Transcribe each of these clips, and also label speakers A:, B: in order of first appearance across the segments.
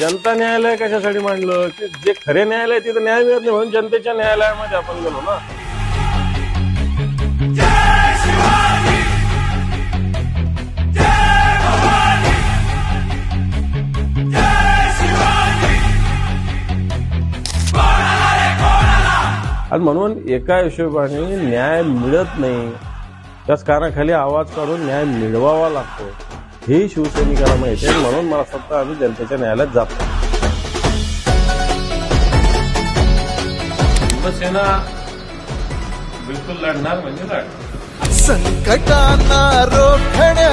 A: जनता न्यायालय कशासाठी मांडलं की जे खरे न्यायालय तिथे न्याय मिळत नाही म्हणून जनतेच्या न्यायालयामध्ये आपण गेलो ना. आणि म्हणून एका हिशोबाने न्याय मिळत नाही त्याच कारणाखाली आवाज काढून न्याय मिळवावा लागतो हे शिवसैनिकाला माहिती आहे. म्हणून मला फक्त आम्ही जनतेच्या न्यायालयात जातो. शिवसेना बिलकुल लढणार म्हणजे लढणार.
B: संकटांना रोखण्या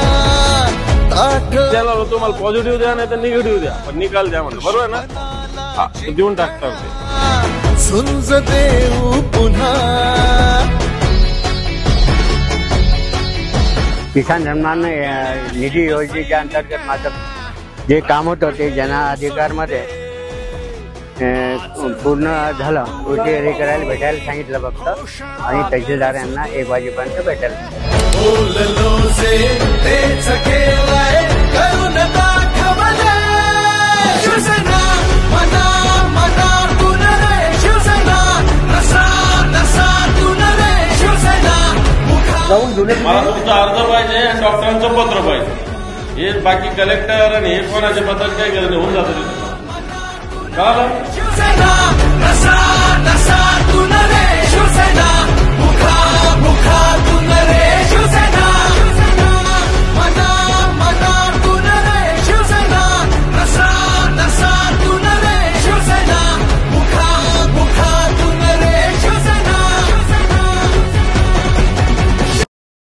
A: त्याला तुम्हाला पॉझिटिव्ह द्या नाही तर निगेटिव्ह द्या पण निकाल द्या म्हणलं बरोबर आहे ना. देऊन टाकतात ते
B: सुंज देऊ पुन्हा.
C: किसान सन्मान निधी योजनेच्या अंतर्गत माझं जे काम होतं ते जनाधिकारमध्ये पूर्ण झालं. कृती करायला भेटायला सांगितलं फक्त आणि तहसीलदार यांना 1 वाजेपर्यंत भेटायला.
A: मला तुमचा अर्ज पाहिजे आणि डॉक्टरांचं पत्र पाहिजे. हे बाकी कलेक्टर आणि हे कोणाच्या पत्रात काय केलं होऊन जातं तिथे. कळालं?